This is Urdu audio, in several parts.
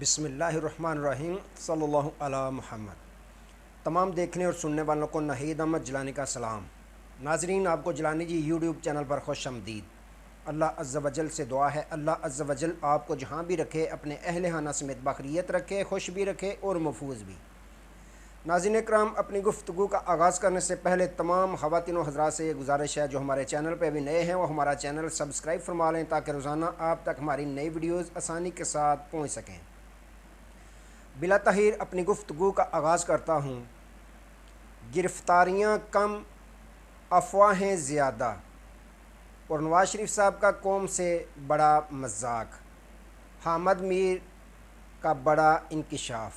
بسم اللہ الرحمن الرحیم صلی اللہ علی محمد۔ تمام دیکھنے اور سننے والوں کو نہید احمد جیلانی کا سلام۔ ناظرین، آپ کو جیلانی جی یوٹیوب چینل پر خوش آمدید۔ اللہ عز و جل سے دعا ہے اللہ عز و جل آپ کو جہاں بھی رکھے اپنے اہل خانہ سمیت بخیریت رکھے، خوش بھی رکھے اور محفوظ بھی۔ ناظرین اکرام، اپنی گفتگو کا آغاز کرنے سے پہلے تمام خواتین و حضرات سے یہ گزارش ہے جو ہمارے چینل پہ ابھی نئے ہیں وہ ہمارا چینل سبسکرائب فرما لیں تاکہ روزانہ آپ تک ہماری نئی ویڈیوز آسانی کے ساتھ پہنچ سکیں۔ بلا تاخیر اپنی گفتگو کا آغاز کرتا ہوں۔ گرفتاریاں کم، افواہیں زیادہ، اور نواز شریف صاحب کا قوم سے بڑا مذاق، حامد میر کا بڑا انکشاف،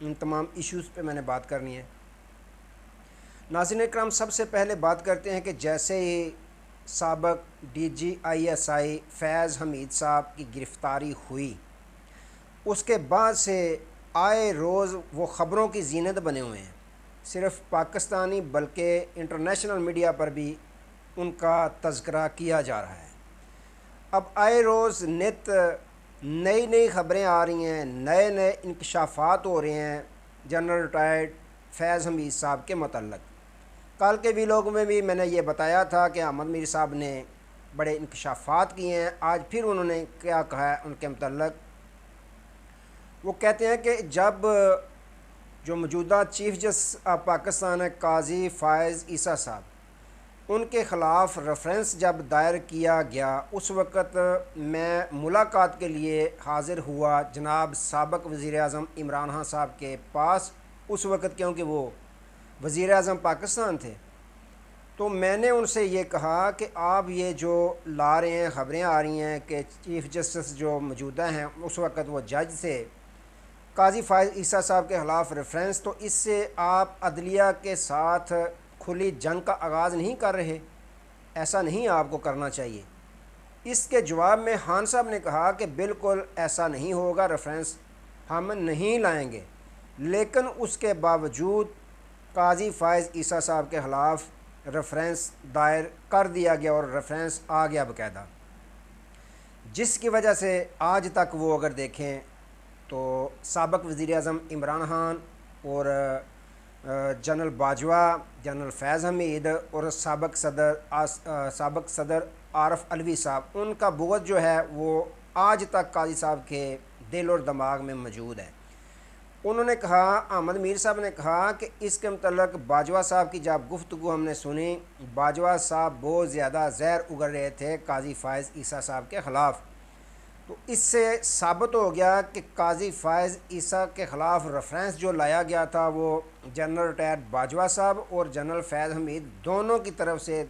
ان تمام ایشوز پہ میں نے بات کرنی ہے۔ ناظرین اکرام، سب سے پہلے بات کرتے ہیں کہ جیسے ہی سابق DGI فیض حمید صاحب کی گرفتاری ہوئی، اس کے بعد سے آئے روز وہ خبروں کی زینت بنے ہوئے ہیں۔ صرف پاکستانی بلکہ انٹرنیشنل میڈیا پر بھی ان کا تذکرہ کیا جا رہا ہے۔ اب آئے روز نئی خبریں آ رہی ہیں، نئے انکشافات ہو رہے ہیں جنرل ریٹائرڈ فیض حمید صاحب کے متعلق۔ کل کے ویلاگ میں بھی میں نے یہ بتایا تھا کہ حامد میر صاحب نے بڑے انکشافات کیے ہیں۔ آج پھر انہوں نے کیا کہا ہے ان کے متعلق؟ وہ کہتے ہیں کہ جب جو موجودہ چیف جسٹس آف پاکستان ہے قاضی فائز عیسیٰ صاحب، ان کے خلاف ریفرنس جب دائر کیا گیا، اس وقت میں ملاقات کے لیے حاضر ہوا جناب سابق وزیر اعظم عمران خان صاحب کے پاس، اس وقت کیونکہ وہ وزیر اعظم پاکستان تھے۔ تو میں نے ان سے یہ کہا کہ آپ یہ جو لا رہے ہیں، خبریں آ رہی ہیں کہ چیف جسٹس جو موجودہ ہیں اس وقت وہ جج تھے، قاضی فائز عیسیٰ صاحب کے خلاف ریفرنس، تو اس سے آپ عدلیہ کے ساتھ کھلی جنگ کا آغاز نہیں کر رہے؟ ایسا نہیں آپ کو کرنا چاہیے۔ اس کے جواب میں خان صاحب نے کہا کہ بالکل ایسا نہیں ہوگا، ریفرنس ہم نہیں لائیں گے، لیکن اس کے باوجود قاضی فائز عیسیٰ صاحب کے خلاف ریفرنس دائر کر دیا گیا اور ریفرنس آ گیا باقاعدہ، جس کی وجہ سے آج تک وہ اگر دیکھیں تو سابق وزیر اعظم عمران خان اور جنرل باجوہ، جنرل فیض حمید اور سابق صدر عارف علوی صاحب، ان کا بغض جو ہے وہ آج تک قاضی صاحب کے دل اور دماغ میں موجود ہے۔ انہوں نے کہا، حامد میر صاحب نے کہا کہ اس کے متعلق باجوہ صاحب کی جب گفتگو ہم نے سنی، باجوہ صاحب بہت زیادہ زہر اگل رہے تھے قاضی فائز عیسیٰ صاحب کے خلاف۔ تو اس سے ثابت ہو گیا کہ قاضی فائز عیسیٰ کے خلاف ریفرنس جو لایا گیا تھا وہ جنرل ریٹائرڈ باجوہ صاحب اور جنرل فیض حمید دونوں کی طرف سے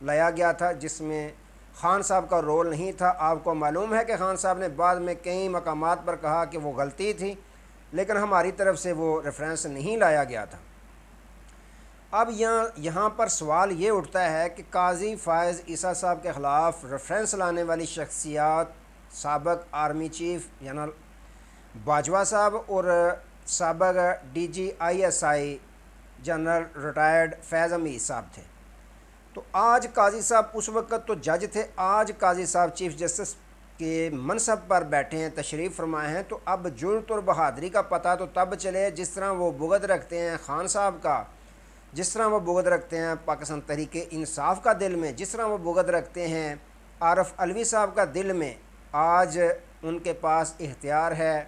لایا گیا تھا، جس میں خان صاحب کا رول نہیں تھا۔ آپ کو معلوم ہے کہ خان صاحب نے بعد میں کئی مقامات پر کہا کہ وہ غلطی تھی، لیکن ہماری طرف سے وہ ریفرنس نہیں لایا گیا تھا۔ اب یہاں پر سوال یہ اٹھتا ہے کہ قاضی فائز عیسیٰ صاحب کے خلاف ریفرنس لانے والی شخصیات سابق آرمی چیف جنرل باجوہ صاحب اور سابق DGI جنرل ریٹائرڈ فیض حمید صاحب تھے۔ تو آج قاضی صاحب اس وقت تو جج تھے، آج قاضی صاحب چیف جسٹس کے منصب پر بیٹھے ہیں، تشریف فرمائے ہیں، تو اب جرت اور بہادری کا پتہ تو تب چلے جس طرح وہ بغض رکھتے ہیں خان صاحب کا، جس طرح وہ بغض رکھتے ہیں پاکستان تحریک انصاف کا دل میں، جس طرح وہ بغض رکھتے ہیں عارف علوی صاحب کا دل میں۔ آج ان کے پاس اختیار ہے،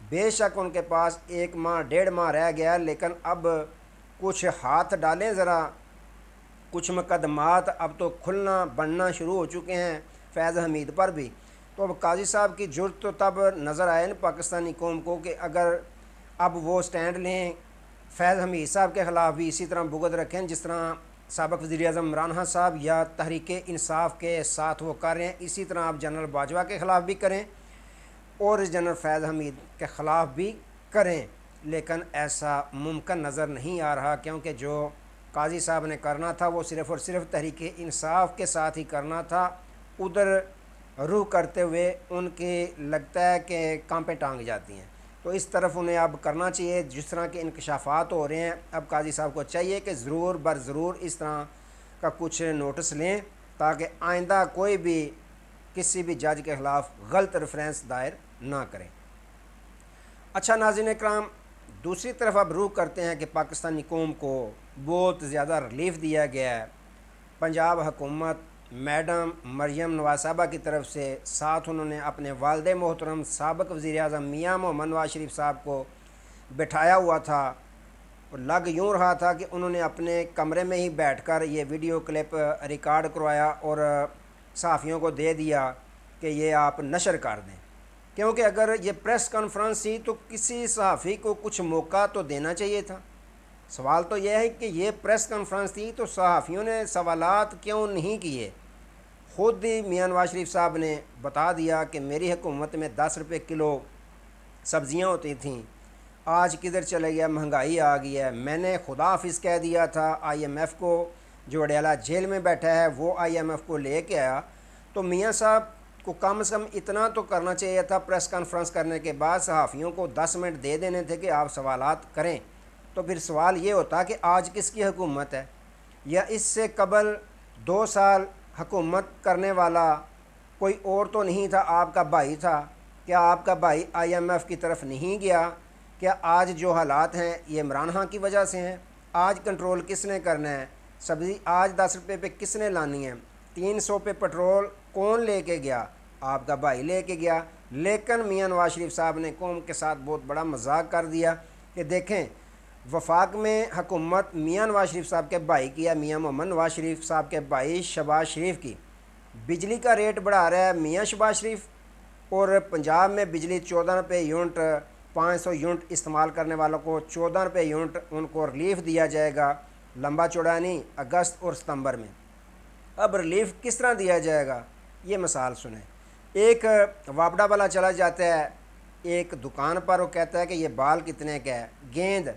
بے شک ان کے پاس 1 ماہ 1.5 ماہ رہ گیا، لیکن اب کچھ ہاتھ ڈالیں ذرا، کچھ مقدمات اب تو کھلنا بننا شروع ہو چکے ہیں فیض حمید پر بھی۔ تو اب قاضی صاحب کی جرت تو تب نظر آئے نا پاکستانی قوم کو کہ اگر اب وہ سٹینڈ لیں، فیض حمید صاحب کے خلاف بھی اسی طرح بغض رکھیں جس طرح سابق وزیر اعظم عمران خان صاحب یا تحریک انصاف کے ساتھ وہ کر رہے ہیں، اسی طرح آپ جنرل باجوہ کے خلاف بھی کریں اور جنرل فیض حمید کے خلاف بھی کریں، لیکن ایسا ممکن نظر نہیں آ رہا، کیونکہ جو قاضی صاحب نے کرنا تھا وہ صرف اور صرف تحریک انصاف کے ساتھ ہی کرنا تھا۔ ادھر روح کرتے ہوئے ان کی لگتا ہے کہ کانپیں ٹانگ جاتی ہیں، تو اس طرف انہیں اب کرنا چاہیے۔ جس طرح کے انکشافات ہو رہے ہیں، اب قاضی صاحب کو چاہیے کہ ضرور بر ضرور اس طرح کا کچھ نوٹس لیں تاکہ آئندہ کوئی بھی کسی بھی جج کے خلاف غلط ریفرنس دائر نہ کریں۔ اچھا ناظرین اکرام، دوسری طرف اب رخ کرتے ہیں کہ پاکستانی قوم کو بہت زیادہ ریلیف دیا گیا ہے پنجاب حکومت میڈم مریم نواز صاحبہ کی طرف سے، ساتھ انہوں نے اپنے والد محترم سابق وزیر اعظم میاں محمد نواز شریف صاحب کو بٹھایا ہوا تھا، اور لگ یوں رہا تھا کہ انہوں نے اپنے کمرے میں ہی بیٹھ کر یہ ویڈیو کلپ ریکارڈ کروایا اور صحافیوں کو دے دیا کہ یہ آپ نشر کر دیں، کیونکہ اگر یہ پریس کانفرنس تھی تو کسی صحافی کو کچھ موقع تو دینا چاہیے تھا۔ سوال تو یہ ہے کہ یہ پریس کانفرنس تھی تو صحافیوں نے سوالات کیوں نہیں کیے؟ خود ہی میاں نواز شریف صاحب نے بتا دیا کہ میری حکومت میں 10 روپے کلو سبزیاں ہوتی تھیں، آج کدھر چلے گیا، مہنگائی آ گئی ہے۔ میں نے خدا حافظ کہہ دیا تھا آئی ایم ایف کو، جو اڈیالہ جیل میں بیٹھا ہے وہ آئی ایم ایف کو لے کے آیا، تو میاں صاحب کو کم از کم اتنا تو کرنا چاہیے تھا، پریس کانفرنس کرنے کے بعد صحافیوں کو 10 منٹ دے دینے تھے کہ آپ سوالات کریں، تو پھر سوال یہ ہوتا کہ آج کس کی حکومت ہے، یا اس سے قبل 2 سال حکومت کرنے والا کوئی اور تو نہیں تھا، آپ کا بھائی تھا؟ کیا آپ کا بھائی آئی ایم ایف کی طرف نہیں گیا؟ کیا آج جو حالات ہیں یہ عمران خان کی وجہ سے ہیں؟ آج کنٹرول کس نے کرنا ہے؟ سبزی آج 10 روپے پہ کس نے لانی ہے؟ 300 پہ پٹرول کون لے کے گیا؟ آپ کا بھائی لے کے گیا۔ لیکن میاں نواز شریف صاحب نے قوم کے ساتھ بہت بڑا مذاق کر دیا کہ دیکھیں وفاق میں حکومت میاں نواز شریف صاحب کے بھائی کی ہے، میاں محمد نواز شریف صاحب کے بھائی شہباز شریف کی، بجلی کا ریٹ بڑھا رہا ہے میاں شہباز شریف، اور پنجاب میں بجلی 14 روپے یونٹ، 500 یونٹ استعمال کرنے والوں کو 14 روپے یونٹ ان کو ریلیف دیا جائے گا، لمبا چوڑا نہیں، اگست اور ستمبر میں۔ اب ریلیف کس طرح دیا جائے گا؟ یہ مثال سنیں، ایک واپڈا والا چلا جاتا ہے ایک دکان پر، وہ کہتا ہے کہ یہ بال کتنے کا ہے، گیند،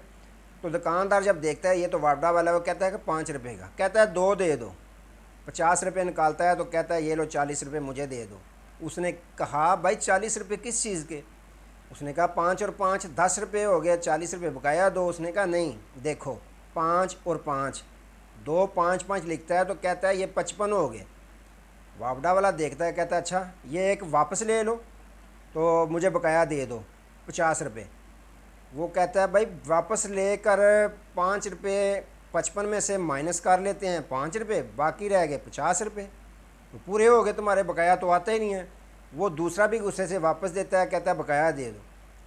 تو دکاندار جب دیکھتا ہے یہ تو واپڈا والا ہے، وہ کہتا ہے کہ 5 روپے کا، کہتا ہے 2 دے دو، 50 روپے نکالتا ہے تو کہتا ہے یہ لو 40 روپے مجھے دے دو۔ اس نے کہا بھائی 40 روپے کس چیز کے؟ اس نے کہا 5 اور 5 10 روپے ہو گیا، 40 روپے بقایا دو۔ اس نے کہا نہیں دیکھو 5 اور 5 2 5 5 لکھتا ہے، تو کہتا ہے یہ 55 ہو گئے۔ واپڈا والا دیکھتا ہے، کہتا ہے اچھا یہ ایک واپس لے لو تو مجھے بقایا دے دو 50 روپے۔ وہ کہتا ہے بھائی واپس لے کر 5 روپے 55 میں سے مائنس کر لیتے ہیں 5 روپے، باقی رہ گئے 50 روپے، تو پورے ہو گئے تمہارے، بقایا تو آتا ہی نہیں ہے۔ وہ دوسرا بھی غصے سے واپس دیتا ہے، کہتا ہے بقایا دے دو۔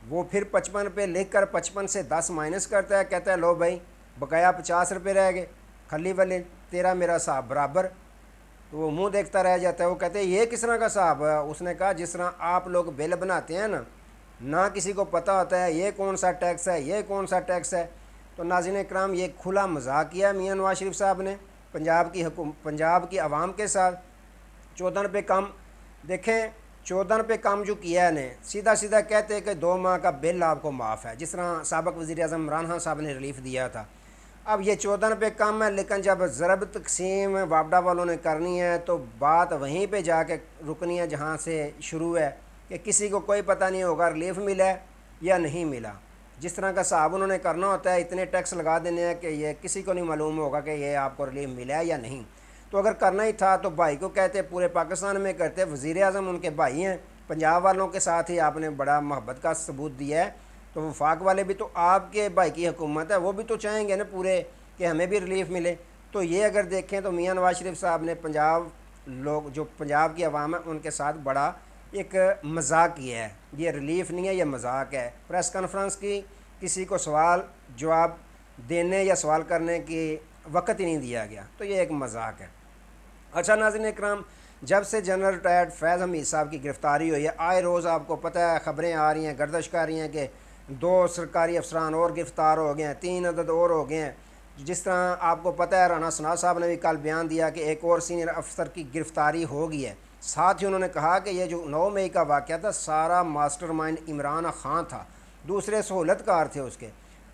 وہ پھر 55 روپے لکھ کر 55 سے 10 مائنس کرتا ہے، کہتا ہے لو بھائی بقایا 50 روپے رہ گئے، کھلی والے تیرا میرا حساب برابر۔ تو وہ منہ دیکھتا رہ جاتا ہے، وہ کہتے ہیں یہ کس طرح کا حساب ہے؟ اس نے کہا جس طرح آپ لوگ بل بناتے ہیں نا، نہ کسی کو پتہ ہوتا ہے یہ کون سا ٹیکس ہے، یہ کون سا ٹیکس ہے۔ تو ناظرین اکرام، یہ کھلا مذاق کیا میاں نواز شریف صاحب نے پنجاب کی عوام کے ساتھ۔ 14 روپے کم، دیکھیں 14 روپے کم جو کیا ہے نے، سیدھا سیدھا کہتے ہیں کہ 2 ماہ کا بل آپ کو معاف ہے، جس طرح سابق وزیر اعظم عمران خان صاحب نے ریلیف دیا تھا۔ اب یہ 14 روپے کم ہے، لیکن جب ضرب تقسیم واپڈا والوں نے کرنی ہے تو بات وہیں پہ جا کے رکنی ہے جہاں سے شروع ہے، کہ کسی کو کوئی پتہ نہیں ہوگا ریلیف ملا ہے یا نہیں ملا۔ جس طرح کا حساب انہوں نے کرنا ہوتا ہے، اتنے ٹیکس لگا دینے ہیں کہ یہ کسی کو نہیں معلوم ہوگا کہ یہ آپ کو ریلیف ملا ہے یا نہیں۔ تو اگر کرنا ہی تھا تو بھائی کو کہتے، پورے پاکستان میں کرتے، وزیر اعظم ان کے بھائی ہیں، پنجاب والوں کے ساتھ ہی آپ نے بڑا محبت کا ثبوت دیا ہے، تو وفاق والے بھی تو آپ کے بھائی کی حکومت ہے، وہ بھی تو چاہیں گے نا پورے کہ ہمیں بھی ریلیف ملے۔ تو یہ اگر دیکھیں تو میاں نواز شریف صاحب نے جو پنجاب کی عوام ہے ان کے ساتھ بڑا ایک مذاق کیا ہے، یہ ریلیف نہیں ہے، یہ مذاق ہے۔ پریس کانفرنس کی کسی کو سوال جواب دینے یا سوال کرنے کی وقت ہی نہیں دیا گیا، تو یہ ایک مذاق ہے۔ اچھا ناظرین اکرام، جب سے جنرل ریٹائرڈ فیض حمید صاحب کی گرفتاری ہوئی ہے، آئے روز آپ کو پتہ ہے خبریں آ رہی ہیں، گردش کر رہی ہیں کہ 2 سرکاری افسران اور گرفتار ہو گئے ہیں، 3 عدد اور ہو گئے ہیں۔ جس طرح آپ کو پتہ ہے رانا ثناء صاحب نے بھی کل بیان دیا کہ ایک اور سینئر افسر کی گرفتاری ہو گئی ہے۔ ساتھ ہی انہوں نے کہا کہ یہ جو 9 مئی کا واقعہ تھا سارا ماسٹر مائنڈ عمران خان تھا، دوسرے سہولت کار تھے اس کے۔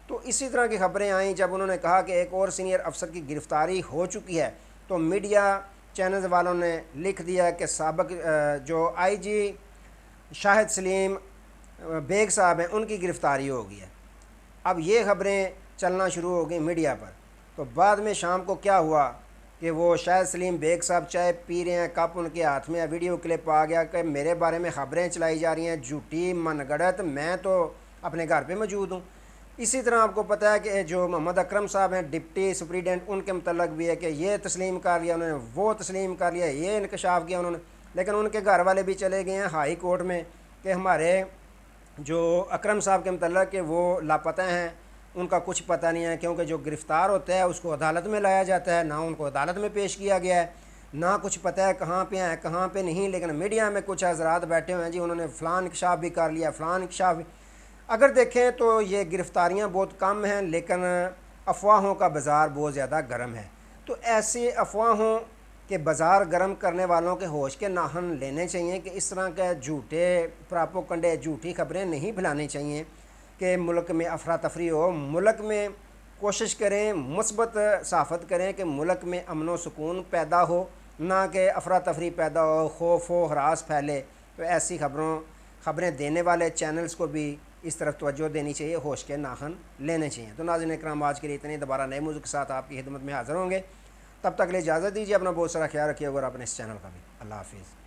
تو اسی طرح کی خبریں آئیں جب انہوں نے کہا کہ ایک اور سینئر افسر کی گرفتاری ہو چکی ہے، تو میڈیا چینلز والوں نے لکھ دیا کہ سابق جو آئی جی شاہد سلیم بیگ صاحب ہیں ان کی گرفتاری ہو گئی ہے۔ اب یہ خبریں چلنا شروع ہو گئی میڈیا پر۔ تو بعد میں شام کو کیا ہوا کہ وہ شاہد سلیم بیگ صاحب چائے پی رہے ہیں، کپ ان کے ہاتھ میں ہے، ویڈیو کلپ آ گیا کہ میرے بارے میں خبریں چلائی جا رہی ہیں جھوٹی من گڑت، میں تو اپنے گھر پہ موجود ہوں۔ اسی طرح آپ کو پتہ ہے کہ جو محمد اکرم صاحب ہیں ڈپٹی سپریڈنٹ، ان کے متعلق بھی ہے کہ یہ تسلیم کر لیا انہوں نے، وہ تسلیم کر لیا، یہ انکشاف کیا انہوں نے، لیکن ان کے گھر والے بھی چلے گئے ہیں ہائی کورٹ میں کہ ہمارے جو اکرم صاحب کے متعلق کہ وہ لاپتہ ہیں، ان کا کچھ پتہ نہیں ہے، کیونکہ جو گرفتار ہوتا ہے اس کو عدالت میں لایا جاتا ہے، نہ ان کو عدالت میں پیش کیا گیا ہے، نہ کچھ پتہ ہے کہاں پہ ہیں کہاں پہ نہیں۔ لیکن میڈیا میں کچھ حضرات بیٹھے ہوئے ہیں جی انہوں نے فلاں انکشاف بھی کر لیا، فلاں انکشاف بھی۔ اگر دیکھیں تو یہ گرفتاریاں بہت کم ہیں، لیکن افواہوں کا بازار بہت زیادہ گرم ہے۔ تو ایسے افواہوں کے بازار گرم کرنے والوں کے ہوش کے ناخن لینے چاہیے کہ اس طرح کے جھوٹے پراپوگنڈے، جھوٹی خبریں نہیں پھیلانی چاہیے کہ ملک میں افراتفری ہو۔ ملک میں کوشش کریں، مثبت صحافت کریں کہ ملک میں امن و سکون پیدا ہو، نہ کہ افراتفری پیدا ہو، خوف و ہراس پھیلے۔ تو ایسی خبریں دینے والے چینلز کو بھی اس طرف توجہ دینی چاہیے، ہوش کے ناخن لینے چاہیے۔ تو ناظرین اکرام، آج کے لیے اتنی، دوبارہ نئے موضوع کے ساتھ آپ کی خدمت میں حاضر ہوں گے۔ تب تک کے لیے اجازت دیجیے، اپنا بہت سارا خیال رکھیے اور اپنے اس چینل کا بھی۔ اللہ حافظ۔